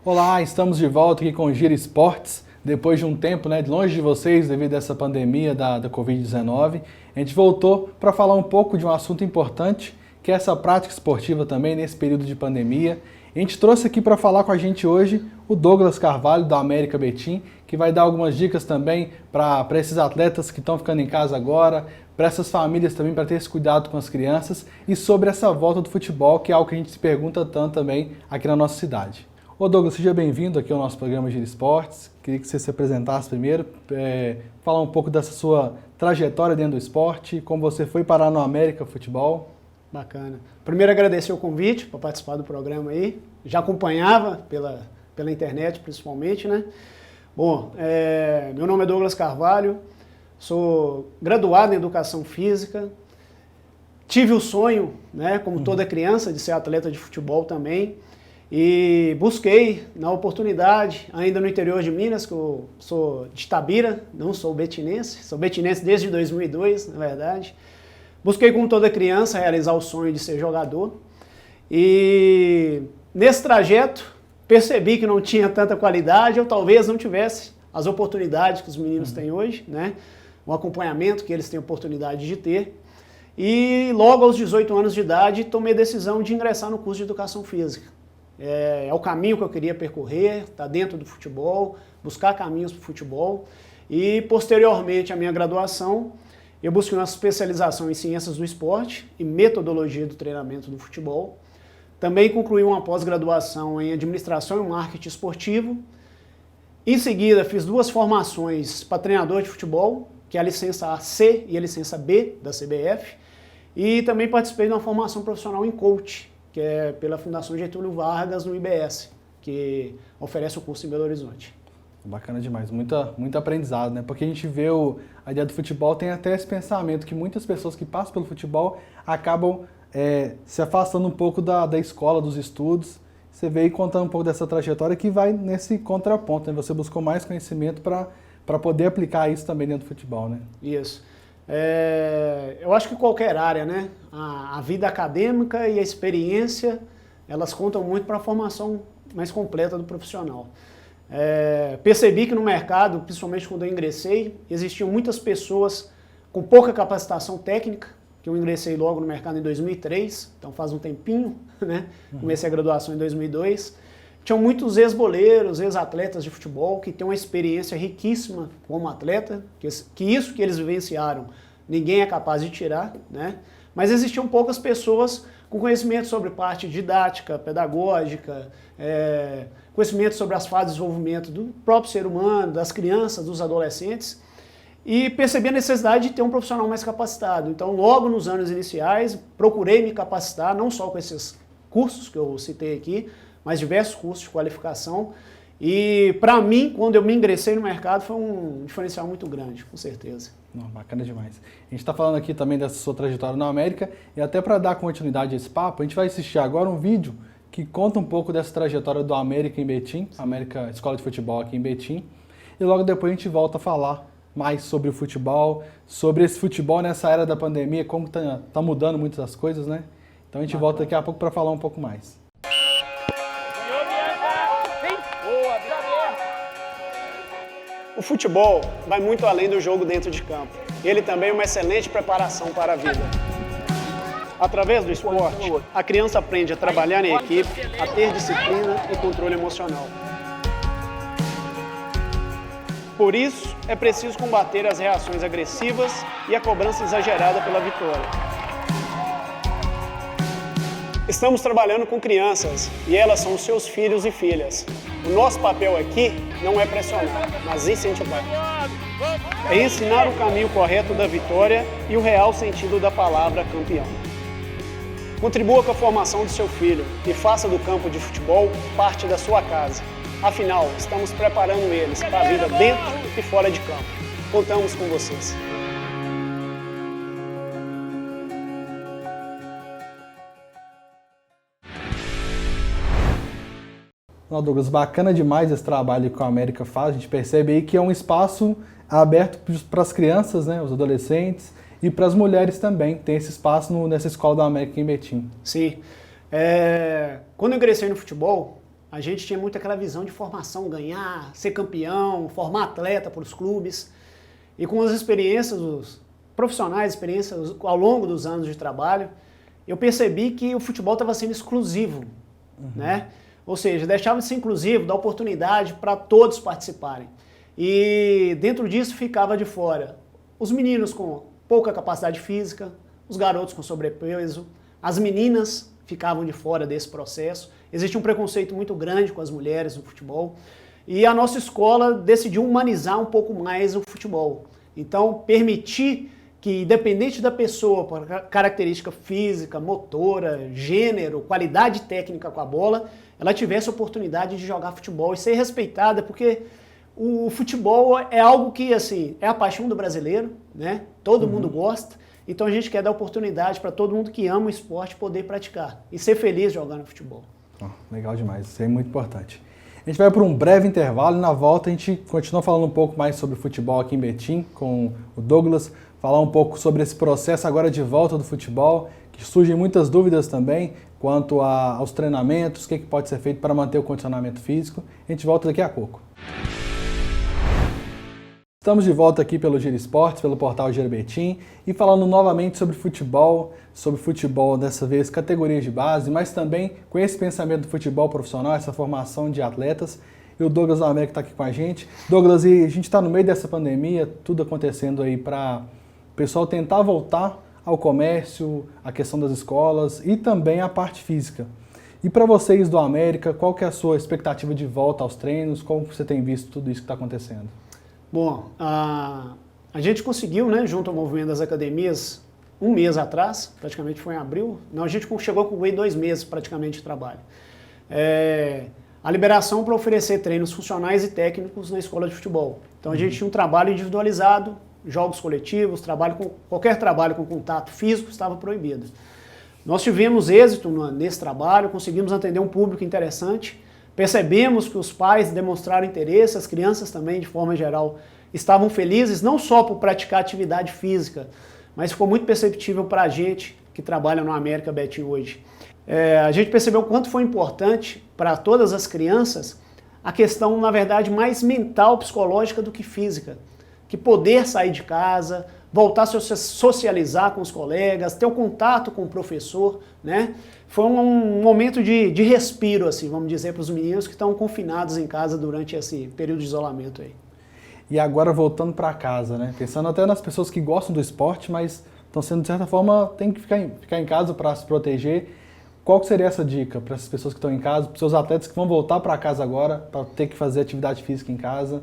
Olá, estamos de volta aqui com o Giro Esportes. Depois de um tempo, de longe de vocês, devido a essa pandemia da Covid-19, a gente voltou para falar um pouco de um assunto importante, que é essa prática esportiva também nesse período de pandemia. A gente trouxe aqui para falar com a gente hoje o Douglas Carvalho, da América Betim, que vai dar algumas dicas também para esses atletas que estão ficando em casa agora, para essas famílias também, para ter esse cuidado com as crianças e sobre essa volta do futebol, que é algo que a gente se pergunta tanto também aqui na nossa cidade. Ô Douglas, seja bem-vindo aqui ao nosso programa Giro Esportes. Queria que você se apresentasse primeiro, falar um pouco dessa sua trajetória dentro do esporte, como você foi parar no América Futebol. Bacana. Primeiro agradecer o convite para participar do programa aí. Já acompanhava pela internet principalmente, né? Bom, meu nome é Douglas Carvalho, sou graduado em Educação Física, tive o sonho, né, como toda criança, de ser atleta de futebol também, e busquei na oportunidade, ainda no interior de Minas, que eu sou de Itabira, não sou betinense, sou betinense desde 2002, na verdade. Busquei, como toda criança, realizar o sonho de ser jogador, e nesse trajeto percebi que não tinha tanta qualidade, ou talvez não tivesse as oportunidades que os meninos têm hoje, né? O acompanhamento que eles têm oportunidade de ter. E logo aos 18 anos de idade tomei a decisão de ingressar no curso de Educação Física. É o caminho que eu queria percorrer, estar dentro do futebol, buscar caminhos para o futebol. E posteriormente à minha graduação, eu busquei uma especialização em Ciências do Esporte e Metodologia do Treinamento do Futebol. Também concluí uma pós-graduação em Administração e Marketing Esportivo. Em seguida, fiz 2 formações para treinador de futebol, que é a licença C e a licença B da CBF. E também participei de uma formação profissional em coach, que é pela Fundação Getúlio Vargas, no IBS, que oferece o curso em Belo Horizonte. Bacana demais, muito aprendizado, né? Porque a gente vê a ideia do futebol, tem até esse pensamento que muitas pessoas que passam pelo futebol acabam se afastando um pouco da escola, dos estudos. Você veio contando um pouco dessa trajetória que vai nesse contraponto, né? Você buscou mais conhecimento para poder aplicar isso também dentro do futebol, né? Isso. Eu acho que qualquer área, né? A vida acadêmica e a experiência, elas contam muito para a formação mais completa do profissional. Percebi que no mercado, principalmente quando eu ingressei, existiam muitas pessoas com pouca capacitação técnica, que eu ingressei logo no mercado em 2003, então faz um tempinho, né? Comecei a graduação em 2002. Tinham muitos ex-boleiros, ex-atletas de futebol que têm uma experiência riquíssima como atleta, que isso que eles vivenciaram ninguém é capaz de tirar, né? Mas existiam poucas pessoas com conhecimento sobre parte didática, pedagógica, conhecimento sobre as fases de desenvolvimento do próprio ser humano, das crianças, dos adolescentes, e percebi a necessidade de ter um profissional mais capacitado. Então, logo nos anos iniciais, procurei me capacitar, não só com esses cursos que eu citei aqui, mas diversos cursos de qualificação. E, para mim, quando eu me ingressei no mercado, foi um diferencial muito grande, com certeza. Não, bacana demais. A gente está falando aqui também dessa sua trajetória na América, e até para dar continuidade a esse papo, a gente vai assistir agora um vídeo que conta um pouco dessa trajetória do América em Betim, América Escola de Futebol aqui em Betim, e logo depois a gente volta a falar mais sobre o futebol, sobre esse futebol nessa era da pandemia, como tá mudando muitas das coisas, né? Então a gente volta daqui a pouco para falar um pouco mais. O futebol vai muito além do jogo dentro de campo. Ele também é uma excelente preparação para a vida. Através do esporte, a criança aprende a trabalhar em equipe, a ter disciplina e controle emocional. Por isso, é preciso combater as reações agressivas e a cobrança exagerada pela vitória. Estamos trabalhando com crianças e elas são os seus filhos e filhas. O nosso papel aqui não é pressionar, mas incentivar. É ensinar o caminho correto da vitória e o real sentido da palavra campeão. Contribua com a formação do seu filho e faça do campo de futebol parte da sua casa. Afinal, estamos preparando eles para a vida dentro e fora de campo. Contamos com vocês. Douglas, bacana demais esse trabalho que a América faz. A gente percebe aí que é um espaço aberto para as crianças, né, os adolescentes, e para as mulheres também. Tem esse espaço nessa escola da América em Betim. Sim. Quando eu ingressei no futebol, a gente tinha muito aquela visão de formação, ganhar, ser campeão, formar atleta para os clubes. E com as experiências, os profissionais, experiências ao longo dos anos de trabalho, eu percebi que o futebol estava sendo exclusivo, né? Ou seja, deixava de ser inclusivo, dar oportunidade para todos participarem. E dentro disso ficava de fora os meninos com pouca capacidade física, os garotos com sobrepeso, as meninas ficavam de fora desse processo. Existe um preconceito muito grande com as mulheres no futebol. E a nossa escola decidiu humanizar um pouco mais o futebol. Então, permitir que, independente da pessoa, por característica física, motora, gênero, qualidade técnica com a bola, ela tivesse a oportunidade de jogar futebol e ser respeitada, porque o futebol é algo que, assim, é a paixão do brasileiro, né? Todo mundo gosta. Então a gente quer dar oportunidade para todo mundo que ama o esporte poder praticar e ser feliz jogando futebol. Legal demais, isso é muito importante. A gente vai para um breve intervalo e na volta a gente continua falando um pouco mais sobre futebol aqui em Betim com o Douglas, falar um pouco sobre esse processo agora de volta do futebol, que surgem muitas dúvidas também quanto aos treinamentos, o que pode ser feito para manter o condicionamento físico. A gente volta daqui a pouco. Estamos de volta aqui pelo Giro Esportes, pelo portal Giro Betim, e falando novamente sobre futebol dessa vez categorias de base, mas também com esse pensamento do futebol profissional, essa formação de atletas. E o Douglas América está aqui com a gente. Douglas, e a gente está no meio dessa pandemia, tudo acontecendo aí para o pessoal tentar voltar ao comércio, a questão das escolas e também a parte física. E para vocês do América, qual que é a sua expectativa de volta aos treinos? Como você tem visto tudo isso que está acontecendo? Bom, a gente conseguiu, né, junto ao movimento das academias, um mês atrás, praticamente foi em abril, a gente chegou a concluir 2 meses praticamente de trabalho. A liberação para oferecer treinos funcionais e técnicos na escola de futebol. Então a gente tinha um trabalho individualizado, jogos coletivos, qualquer trabalho com contato físico estava proibido. Nós tivemos êxito nesse trabalho, conseguimos atender um público interessante, percebemos que os pais demonstraram interesse, as crianças também, de forma geral, estavam felizes, não só por praticar atividade física, mas ficou muito perceptível para a gente que trabalha no América Betim hoje. A gente percebeu o quanto foi importante para todas as crianças a questão, na verdade, mais mental, psicológica do que física. Que poder sair de casa, voltar a socializar com os colegas, ter o contato com o professor, né? Foi um momento de respiro, assim, vamos dizer, para os meninos que estão confinados em casa durante esse período de isolamento aí. E agora voltando para casa, né? Pensando até nas pessoas que gostam do esporte, mas estão sendo, de certa forma, tem que ficar em casa para se proteger. Qual que seria essa dica para essas pessoas que estão em casa, para os seus atletas que vão voltar para casa agora, para ter que fazer atividade física em casa?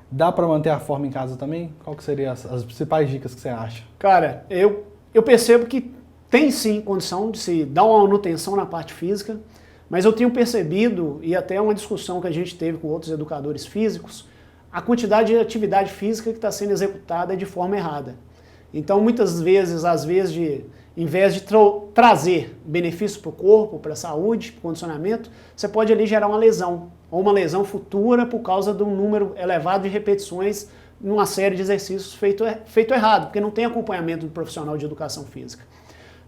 Dá para manter a forma em casa também? Qual que seriam as principais dicas que você acha? Cara, eu percebo que tem sim condição de se dar uma manutenção na parte física, mas eu tenho percebido, e até uma discussão que a gente teve com outros educadores físicos, a quantidade de atividade física que está sendo executada de forma errada. Então, muitas vezes, em vez de trazer benefício para o corpo, para a saúde, para o condicionamento, você pode ali gerar uma lesão, ou uma lesão futura por causa de um número elevado de repetições numa série de exercícios feito errado, porque não tem acompanhamento do profissional de educação física.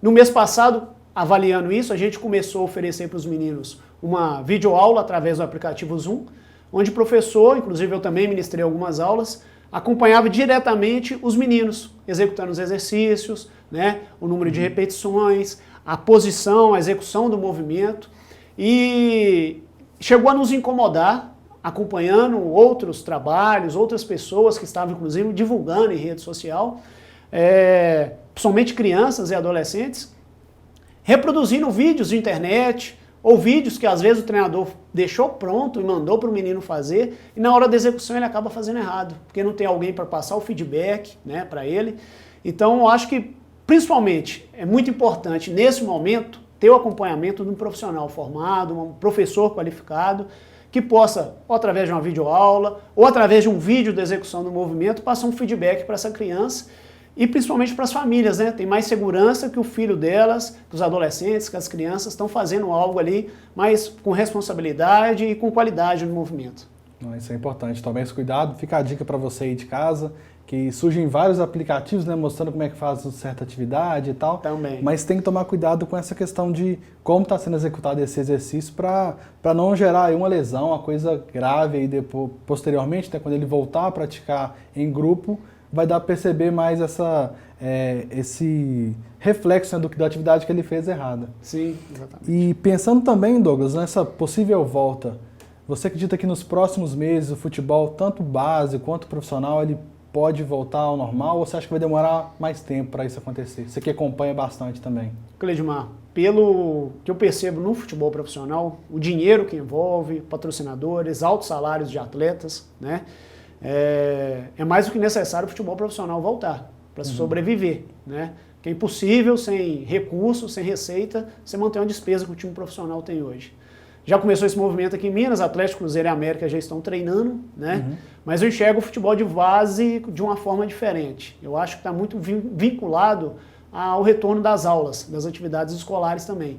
No mês passado, avaliando isso, a gente começou a oferecer para os meninos uma videoaula através do aplicativo Zoom, onde o professor, inclusive eu também ministrei algumas aulas, acompanhava diretamente os meninos, executando os exercícios, né, o número de repetições, a posição, a execução do movimento, e chegou a nos incomodar, acompanhando outros trabalhos, outras pessoas que estavam, inclusive, divulgando em rede social, principalmente crianças e adolescentes, reproduzindo vídeos de internet, ou vídeos que às vezes o treinador deixou pronto e mandou para o menino fazer, e na hora da execução ele acaba fazendo errado, porque não tem alguém para passar o feedback, né, para ele. Então eu acho que, principalmente, é muito importante nesse momento ter o acompanhamento de um profissional formado, um professor qualificado, que possa, ou através de uma videoaula, ou através de um vídeo da execução do movimento, passar um feedback para essa criança, e principalmente para as famílias, né? Tem mais segurança que o filho delas, que os adolescentes, que as crianças estão fazendo algo ali, mas com responsabilidade e com qualidade no movimento. Isso é importante, tome esse cuidado. Fica a dica para você aí de casa, que surgem vários aplicativos, né, mostrando como é que faz certa atividade e tal. Também. Mas tem que tomar cuidado com essa questão de como está sendo executado esse exercício para não gerar aí uma lesão, uma coisa grave aí depois, posteriormente, né, quando ele voltar a praticar em grupo, vai dar para perceber mais esse reflexo, né, da atividade que ele fez errada. Sim, exatamente. E pensando também, Douglas, nessa possível volta, você acredita que nos próximos meses o futebol, tanto base quanto profissional, ele pode voltar ao normal ou você acha que vai demorar mais tempo para isso acontecer? Você que acompanha bastante também. Cleidmar, pelo que eu percebo no futebol profissional, o dinheiro que envolve, patrocinadores, altos salários de atletas, né, é mais do que necessário o futebol profissional voltar para sobreviver, né? Que é impossível, sem recursos, sem receita, você manter uma despesa que o time profissional tem hoje. Já começou esse movimento aqui em Minas, Atlético, Cruzeiro e América já estão treinando, né? Mas eu enxergo o futebol de base de uma forma diferente. Eu acho que está muito vinculado ao retorno das aulas, das atividades escolares também.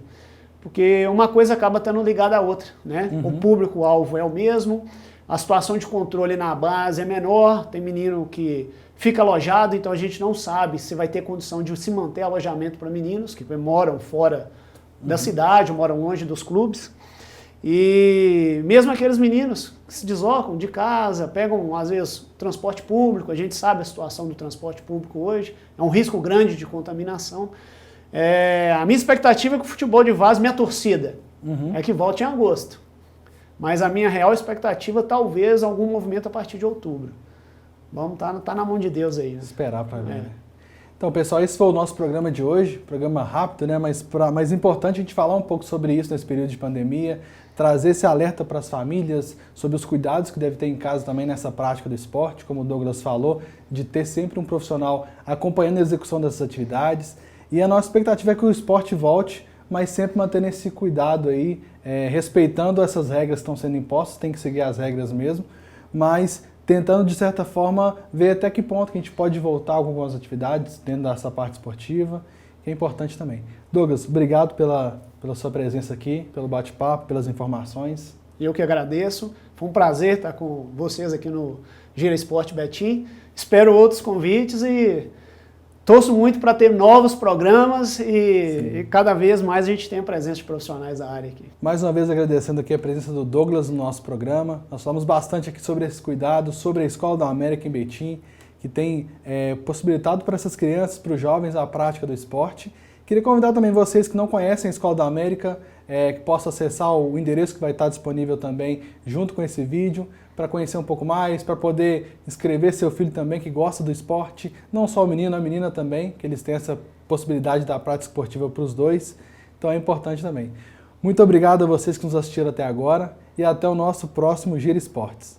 Porque uma coisa acaba estando ligada à outra, né? O público-alvo é o mesmo, a situação de controle na base é menor, tem menino que fica alojado, então a gente não sabe se vai ter condição de se manter alojamento para meninos que moram fora da cidade, moram longe dos clubes. E mesmo aqueles meninos que se deslocam de casa, pegam às vezes transporte público, a gente sabe a situação do transporte público hoje, é um risco grande de contaminação. A minha expectativa é que o futebol de vaso, minha torcida, é que volte em agosto. Mas a minha real expectativa talvez algum movimento a partir de outubro. Vamos tá na mão de Deus aí. Né? Esperar para ver. Então, pessoal, esse foi o nosso programa de hoje, programa rápido, né? Mas importante a gente falar um pouco sobre isso nesse período de pandemia, trazer esse alerta para as famílias sobre os cuidados que deve ter em casa também nessa prática do esporte, como o Douglas falou, de ter sempre um profissional acompanhando a execução dessas atividades. E a nossa expectativa é que o esporte volte, mas sempre mantendo esse cuidado aí, respeitando essas regras que estão sendo impostas, tem que seguir as regras mesmo, mas tentando, de certa forma, ver até que ponto que a gente pode voltar a algumas atividades dentro dessa parte esportiva, que é importante também. Douglas, obrigado pela sua presença aqui, pelo bate-papo, pelas informações. Eu que agradeço. Foi um prazer estar com vocês aqui no Gira Esporte Betim. Espero outros convites e torço muito para ter novos programas e cada vez mais a gente tem a presença de profissionais da área aqui. Mais uma vez agradecendo aqui a presença do Douglas no nosso programa. Nós falamos bastante aqui sobre esses cuidados, sobre a Escola da América em Betim, que tem possibilitado para essas crianças, para os jovens, a prática do esporte. Queria convidar também vocês que não conhecem a Escola da América, que possam acessar o endereço que vai estar disponível também junto com esse vídeo, para conhecer um pouco mais, para poder inscrever seu filho também que gosta do esporte, não só o menino, a menina também, que eles têm essa possibilidade da prática esportiva para os dois, então é importante também. Muito obrigado a vocês que nos assistiram até agora e até o nosso próximo Gira Esportes.